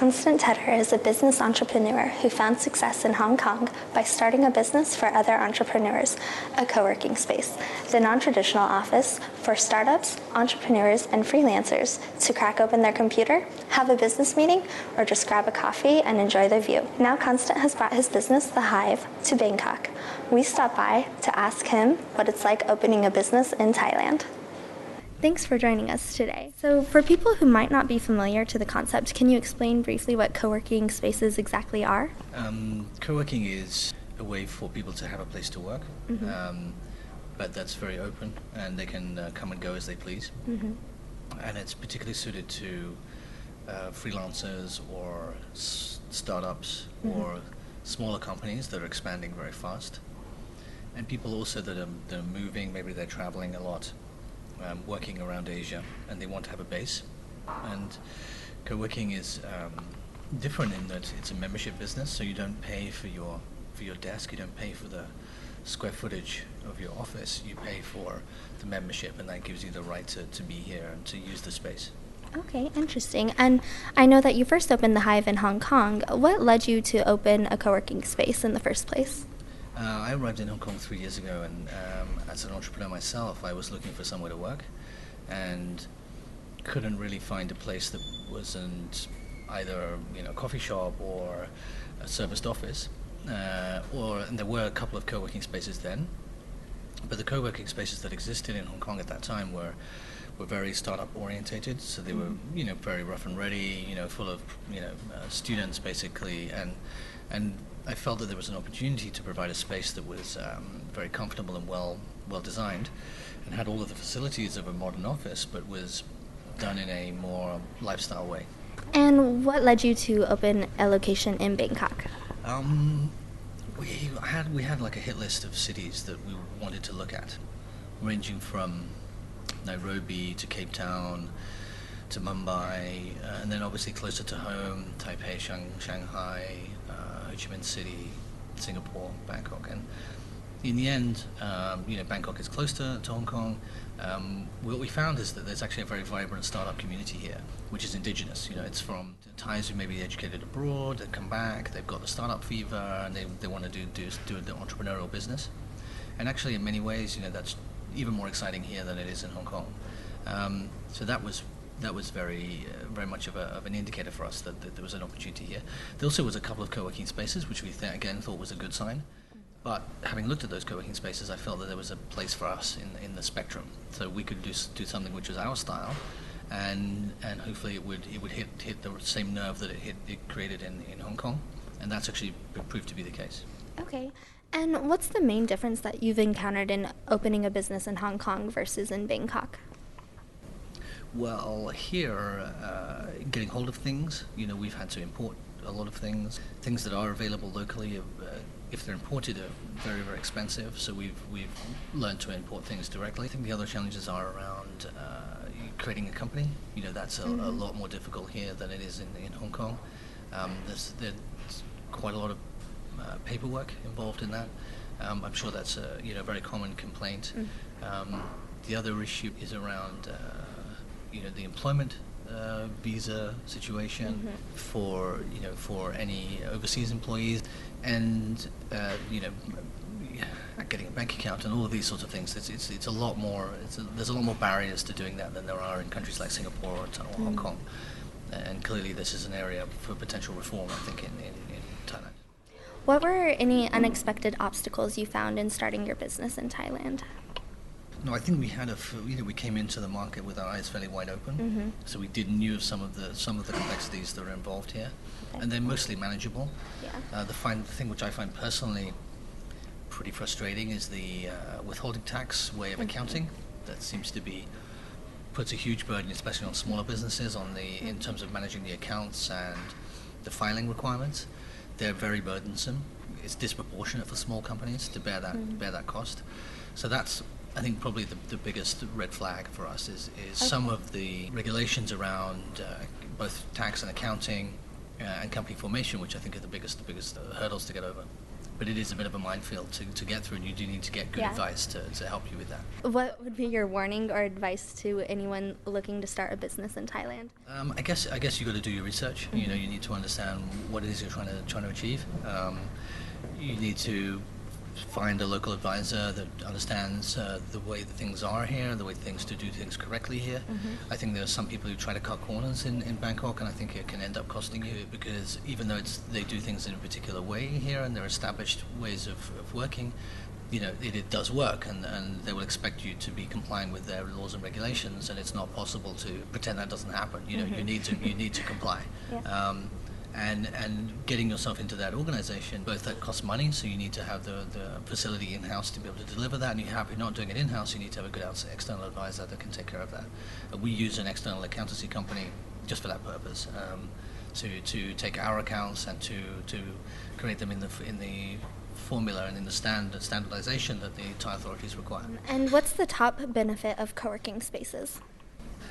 Constant Tedder is a business entrepreneur who found success in Hong Kong by starting a business for other entrepreneurs, a co-working space, the non-traditional office for startups, entrepreneurs, and freelancers to crack open their computer, have a business meeting, or just grab a coffee and enjoy the view. Now Constant has brought his business, The Hive, to Bangkok. We stopped by to ask him what it's like opening a business in Thailand. Thanks for joining us today. So for people who might not be familiar to the concept, can you explain briefly what co-working spaces exactly are? Co-working is a way for people to have a place to work, but that's very open and they can come and go as they please. And it's particularly suited to freelancers or startups or smaller companies that are expanding very fast. And people also that are moving, maybe they're traveling a lot. Working around Asia, and they want to have a base. And co-working is different in that it's a membership business, so you don't pay for your desk, you don't pay for the square footage of your office, you pay for the membership, and that gives you the right to be here and to use the space. Okay, interesting. And I know that you first opened the Hive in Hong Kong. What led you to open a co-working space in the first place? I arrived in Hong Kong 3 years ago, and as an entrepreneur myself, I was looking for somewhere to work and couldn't really find a place that wasn't either a coffee shop or a serviced office, and there were a couple of co-working spaces then, but the co-working spaces that existed in Hong Kong at that time were very startup orientated, so they were very rough and ready, full of students basically, and I felt that there was an opportunity to provide a space that was very comfortable and well designed and had all of the facilities of a modern office, but was done in a more lifestyle way. And what led you to open a location in Bangkok? We had like a hit list of cities that we wanted to look at, ranging from Nairobi to Cape Town to Mumbai, and then obviously closer to home, Taipei, Shanghai, Ho Chi Minh City, Singapore, Bangkok. And in the end, Bangkok is close to Hong Kong. What we found is that there's actually a very vibrant startup community here, which is indigenous. It's from Thais who may be educated abroad, they come back, they've got the startup fever, and they want to do the entrepreneurial business. And actually, in many ways, that's even more exciting here than it is in Hong Kong. So that was very much of an indicator for us that there was an opportunity here. There also was a couple of co-working spaces, which we again thought was a good sign. But having looked at those co-working spaces, I felt that there was a place for us in the spectrum. So we could do something which was our style, and hopefully it would hit the same nerve that it created in Hong Kong, and that's actually proved to be the case. Okay. And what's the main difference that you've encountered in opening a business in Hong Kong versus in Bangkok? Well, here, getting hold of things, we've had to import a lot of things. Things that are available locally, if they're imported, are very, very expensive, so we've learned to import things directly. I think the other challenges are around creating a company. That's a lot more difficult here than it is in Hong Kong. There's quite a lot of paperwork involved in that. I'm sure that's a very common complaint. The other issue is around the employment visa situation for any overseas employees, and getting a bank account and all of these sorts of things. It's a lot more. There's a lot more barriers to doing that than there are in countries like Singapore or Hong Kong. And clearly, this is an area for potential reform, I think, in Thailand. What were any unexpected obstacles you found in starting your business in Thailand? No, I think we had we came into the market with our eyes fairly wide open, so we knew of some of the complexities that are involved here, and they're mostly manageable. Yeah. The thing which I find personally pretty frustrating is the withholding tax way of accounting. That seems to puts a huge burden, especially on smaller businesses, in terms of managing the accounts and the filing requirements. They're very burdensome. It's disproportionate for small companies to bear that cost. So that's, I think, probably the biggest red flag for us is some of the regulations around both tax and accounting and company formation, which I think are the biggest hurdles to get over. but it is a bit of a minefield to get through, and you do need to get good advice to help you with that. What would be your warning or advice to anyone looking to start a business in Thailand? I guess you got to do your research. You know, you need to understand what it is you're trying to achieve. You need to find a local advisor that understands the way that things are here, the way things to do things correctly here. I think there are some people who try to cut corners in Bangkok, and I think it can end up costing you, because even though they do things in a particular way here and they're established ways of working, you know, it does work, and they will expect you to be complying with their laws and regulations, and it's not possible to pretend that doesn't happen. You know, you need to comply. Yeah. And getting yourself into that organization, both that costs money, so you need to have the facility in-house to be able to deliver that, and if you're not doing it in-house, you need to have a good external advisor that can take care of that. We use an external accountancy company just for that purpose, to take our accounts and to create them in the formula and in the standardization that the Thai authorities require. And what's the top benefit of co-working spaces?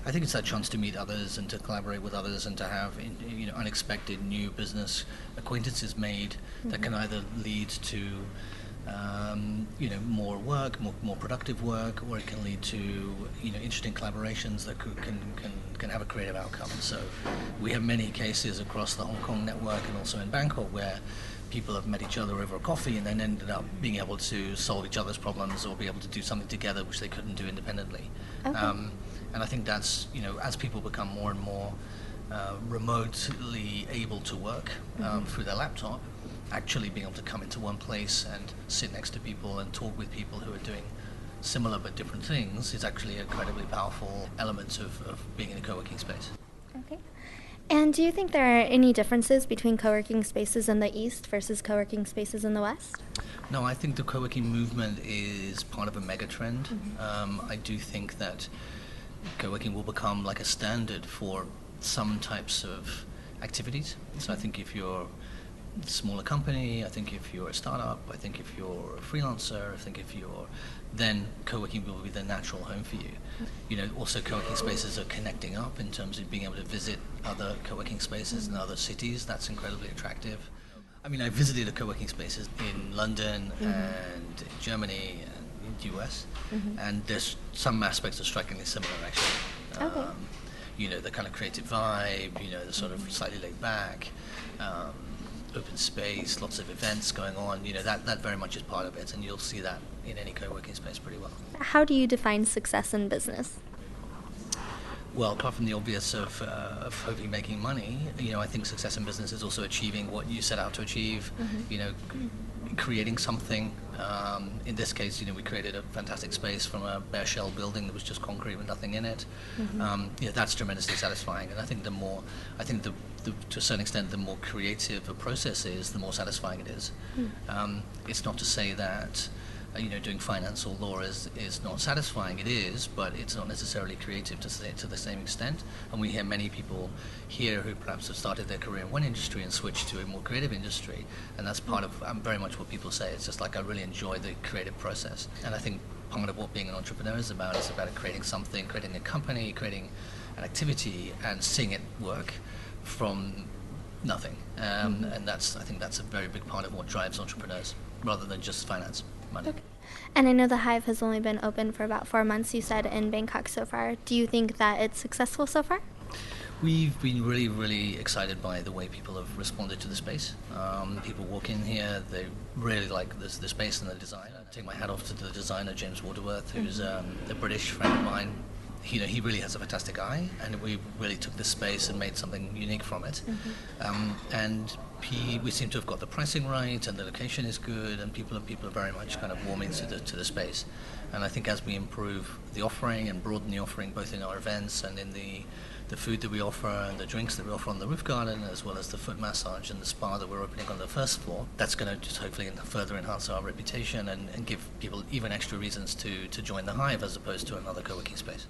I think it's that chance to meet others and to collaborate with others and to have, you know, unexpected new business acquaintances made that can either lead to, you know, more work, more productive work, or it can lead to, you know, interesting collaborations that can have a creative outcome. So we have many cases across the Hong Kong network and also in Bangkok where people have met each other over a coffee and then ended up being able to solve each other's problems or be able to do something together which they couldn't do independently. Okay. And I think that's, you know, as people become more and more remotely able to work through their laptop, actually being able to come into one place and sit next to people and talk with people who are doing similar but different things is actually an incredibly powerful element of being in a co-working space. Okay. And do you think there are any differences between co-working spaces in the East versus co-working spaces in the West? No, I think the co-working movement is part of a mega trend. I do think that co-working will become like a standard for some types of activities. So I think if you're a smaller company, I think if you're a startup, I think if you're a freelancer, I think if you're, then co-working will be the natural home for you. You know, also co-working spaces are connecting up in terms of being able to visit other co-working spaces in other cities. That's incredibly attractive. I mean, I visited a co-working spaces in London and in Germany and in the US, and there's some aspects are strikingly similar actually. Okay. You know, the kind of creative vibe, you know, the sort of slightly laid back, open space, lots of events going on, you know, that very much is part of it, and you'll see that in any co-working space pretty well. How do you define success in business? Well, apart from the obvious of hopefully making money, you know, I think success in business is also achieving what you set out to achieve, you know, creating something. In this case, you know, we created a fantastic space from a bare shell building that was just concrete with nothing in it. You know, that's tremendously satisfying, and I think to a certain extent, the more creative a process is, the more satisfying it is. It's not to say that you know, doing finance or law is not satisfying. It is, but it's not necessarily creative to the same extent. And we hear many people here who perhaps have started their career in one industry and switched to a more creative industry, and that's part of very much what people say. It's just like, I really enjoy the creative process, and I think part of what being an entrepreneur is about creating something, creating a company, creating an activity, and seeing it work from nothing. And I think that's a very big part of what drives entrepreneurs, rather than just finance. Money. Okay. And I know the Hive has only been open for about 4 months, you said, in Bangkok so far. Do you think that it's successful so far? We've been really, really excited by the way people have responded to the space. People walk in here, they really like the space and the design. I take my hat off to the designer, James Waterworth, who's a British friend of mine. You know, he really has a fantastic eye, and we really took this space and made something unique from it. And we seem to have got the pricing right, and the location is good, and people are very much kind of warming to the space. And I think as we improve the offering and broaden the offering, both in our events and in the food that we offer and the drinks that we offer on the roof garden, as well as the foot massage and the spa that we're opening on the first floor, that's going to just hopefully further enhance our reputation and give people even extra reasons to join the Hive as opposed to another co-working space.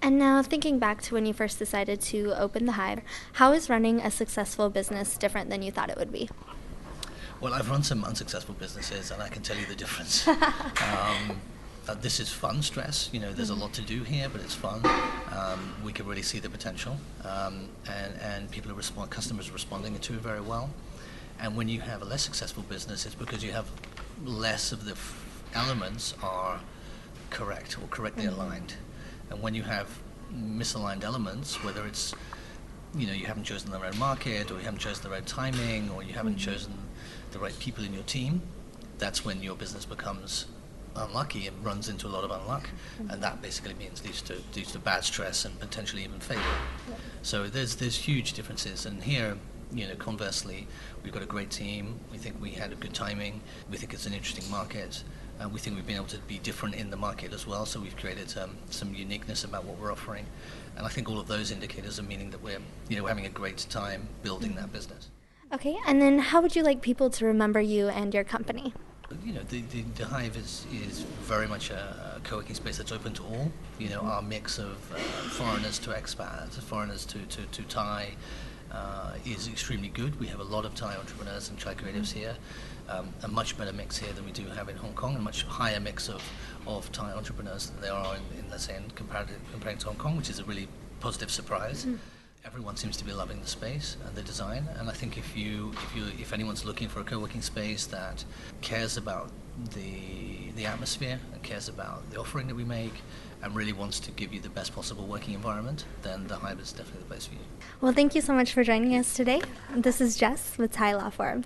And now, thinking back to when you first decided to open the Hive, how is running a successful business different than you thought it would be? Well, I've run some unsuccessful businesses, and I can tell you the difference. This is fun stress. You know, there's a lot to do here, but it's fun. We can really see the potential, and people customers are responding to it very well. And when you have a less successful business, it's because you have less of the elements are correct or correctly aligned. And when you have misaligned elements, whether it's you haven't chosen the right market, or you haven't chosen the right timing, or you haven't chosen the right people in your team, that's when your business becomes unlucky and runs into a lot of unluck, and that basically leads to bad stress and potentially even failure. So there's huge differences, and here, conversely, we've got a great team. We think we had a good timing. We think it's an interesting market. We think we've been able to be different in the market as well, so we've created some uniqueness about what we're offering. And I think all of those indicators are meaning that we're having a great time building that business. Okay, and then how would you like people to remember you and your company? The Hive is very much a co-working space that's open to all. Our mix of foreigners to expats, foreigners to Thai, is extremely good. We have a lot of Thai entrepreneurs and Thai creatives here, a much better mix here than we do have in Hong Kong, a much higher mix of Thai entrepreneurs than there are comparing to Hong Kong, which is a really positive surprise. Everyone seems to be loving the space and the design, and I think if anyone's looking for a co-working space that cares about the atmosphere and cares about the offering that we make and really wants to give you the best possible working environment, then the Hive is definitely the place for you. Well, thank you so much for joining us today. This is Jess with ThaiLawForum.